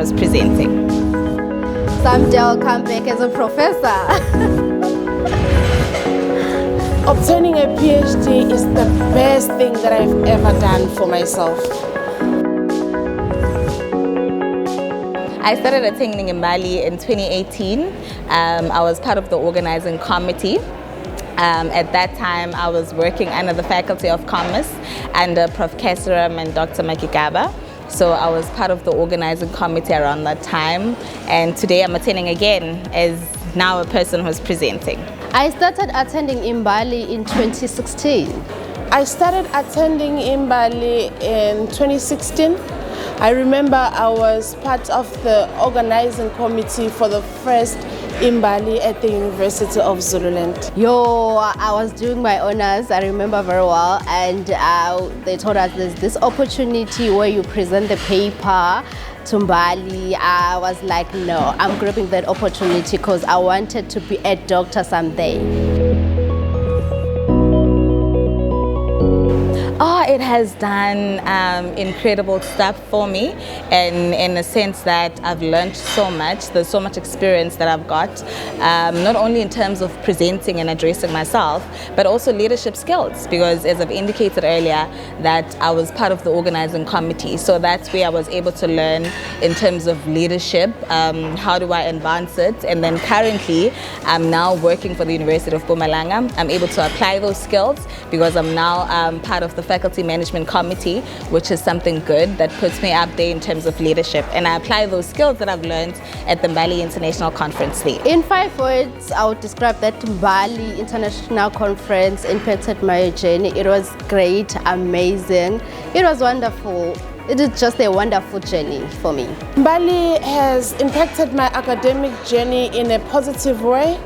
who's presenting. Someday I'll come back as a professor. Obtaining a PhD is the best thing that I've ever done for myself. I started attending MBALI in 2018. I was part of the organizing committee. At that time, I was working under the Faculty of Commerce under Prof. Kesiram and Dr. Makigaba. So I was part of the organizing committee around that time. And today I'm attending again as now a person who's presenting. I started attending MBALI in 2016. I started attending MBALI in 2016. I remember I was part of the organizing committee for the first MBALI at the University of Zululand. I was doing my honors, I remember very well, and they told us there's this opportunity where you present the paper to MBALI. I was like, no, I'm grabbing that opportunity because I wanted to be a doctor someday. It has done incredible stuff for me, and in the sense that I've learned so much. There's so much experience that I've got, not only in terms of presenting and addressing myself, but also leadership skills, because as I've indicated earlier, that I was part of the organizing committee. So that's where I was able to learn in terms of leadership, how do I advance it, and then currently I'm now working for the University of Mpumalanga. I'm able to apply those skills because I'm now part of the Faculty Management Committee, which is something good that puts me up there in terms of leadership, and I apply those skills that I've learned at the MBALI International Conference there. In 5 words, I would describe that MBALI International Conference impacted my journey. It was great, amazing, it was wonderful. It is just a wonderful journey for me. MBALI has impacted my academic journey in a positive way,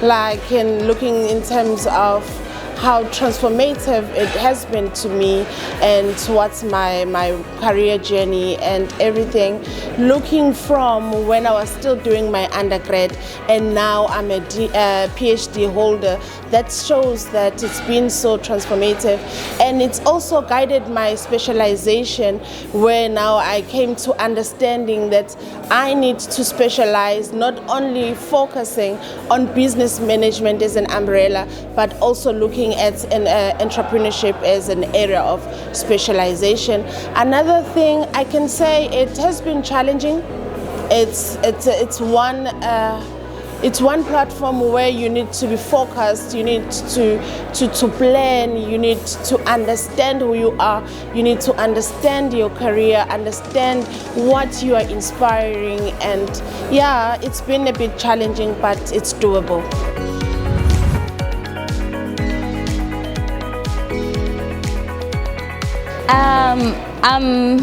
like in looking in terms of how transformative it has been to me and towards my career journey and everything. Looking from when I was still doing my undergrad and now I'm a PhD holder, that shows that it's been so transformative. And it's also guided my specialization, where now I came to understanding that I need to specialize, not only focusing on business management as an umbrella, but also looking at entrepreneurship as an area of specialization. Another thing I can say, it has been challenging. It's one platform where you need to be focused, you need to plan, you need to understand who you are, you need to understand your career, understand what you are inspiring, and yeah, it's been a bit challenging, but it's doable. I'm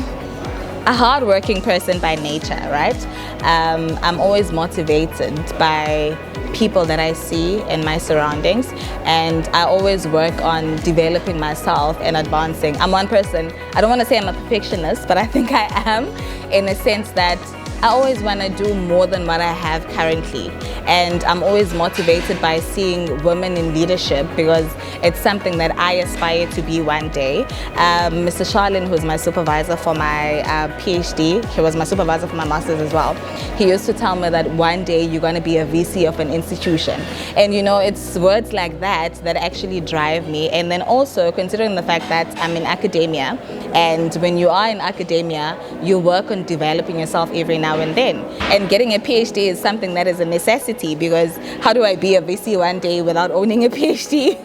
a hardworking person by nature, right? I'm always motivated by people that I see in my surroundings, and I always work on developing myself and advancing. I'm one person, I don't want to say I'm a perfectionist, but I think I am, in a sense that I always want to do more than what I have currently, and I'm always motivated by seeing women in leadership because it's something that I aspire to be one day. Mr. Charlin, who's my supervisor for my PhD, he was my supervisor for my master's as well, he used to tell me that one day you're going to be a VC of an institution. And you know, it's words like that that actually drive me. And then also considering the fact that I'm in academia, and when you are in academia, you work on developing yourself every now and then. And getting a PhD is something that is a necessity, because how do I be a VC one day without owning a PhD?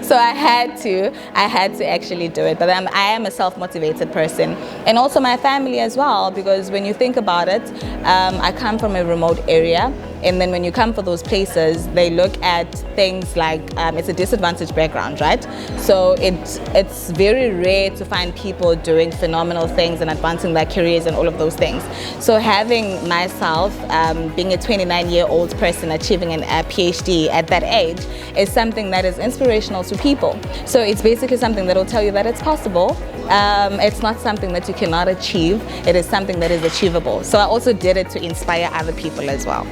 So I had to actually do it. But I am a self-motivated person, and also my family as well, because when you think about it, I come from a remote area, and then when you come for those places, they look at things like it's a disadvantaged background, right? So it's very rare to find people doing phenomenal things and advancing their careers and all of those things. So having myself, being a 29-year-old person achieving a PhD at that age is something that is inspirational to people. So it's basically something that will tell you that it's possible. It's not something that you cannot achieve. It is something that is achievable. So I also did it to inspire other people as well.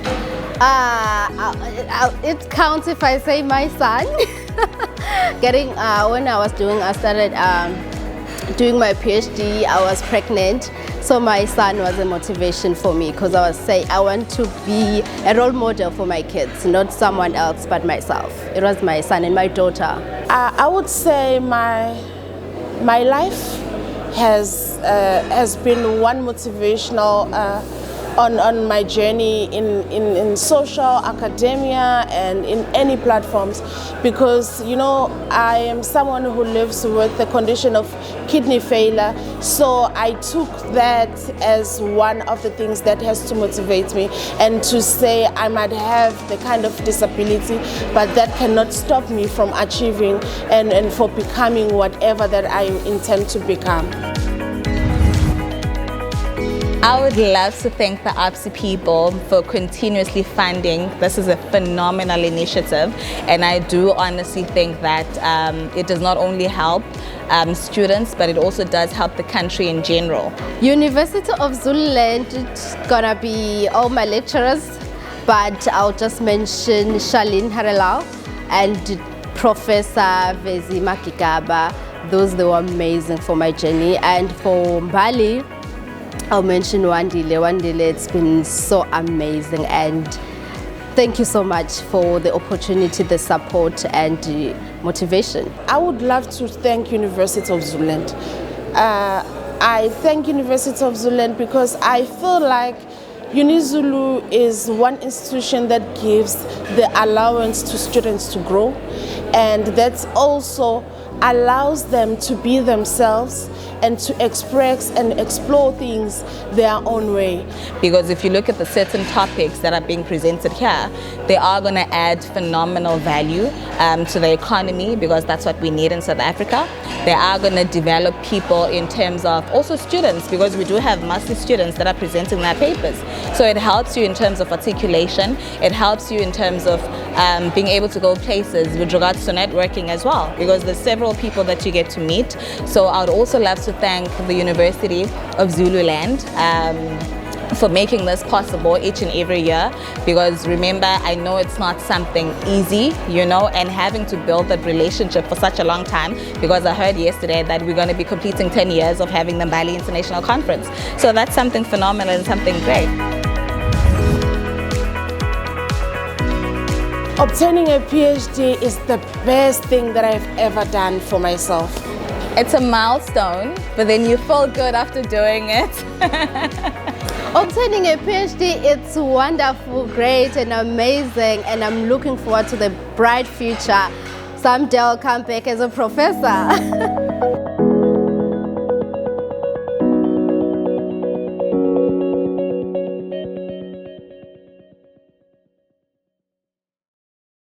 It counts if I say my son. When I started doing my PhD, I was pregnant. So my son was a motivation for me because I was saying I want to be a role model for my kids, not someone else but myself. It was my son and my daughter. I would say my life has been one motivational on my journey in social, academia, and in any platforms, because I am someone who lives with the condition of kidney failure, so I took that as one of the things that has to motivate me, and to say I might have the kind of disability, but that cannot stop me from achieving and for becoming whatever that I intend to become. I would love to thank the APSI people for continuously funding. This is a phenomenal initiative, and I do honestly think that it does not only help students, but it also does help the country in general. University of Zululand, it's gonna be all my lecturers, but I'll just mention Charlene Harelao and Professor Vezi Makigaba. Those, they were amazing for my journey. And for MBALI, I'll mention Wandile. It's been so amazing, and thank you so much for the opportunity, the support, and the motivation. I would love to thank University of Zululand. I thank University of Zululand because I feel like UniZulu is one institution that gives the allowance to students to grow, and that also allows them to be themselves and to express and explore things their own way. Because if you look at the certain topics that are being presented here, they are going to add phenomenal value to the economy, because that's what we need in South Africa. They are going to develop people in terms of also students, because we do have master students that are presenting their papers. So it helps you in terms of articulation, it helps you in terms of being able to go places with regards to networking as well, because there's several people that you get to meet. So I would also love to thank the University of Zululand for making this possible each and every year, because remember, I know it's not something easy, and having to build that relationship for such a long time, because I heard yesterday that we're going to be completing 10 years of having the MBALI International Conference. So that's something phenomenal and something great. Obtaining a PhD is the best thing that I've ever done for myself. It's a milestone, but then you feel good after doing it. Obtaining a PhD, it's wonderful, great, and amazing, and I'm looking forward to the bright future. Someday I'll come back as a professor.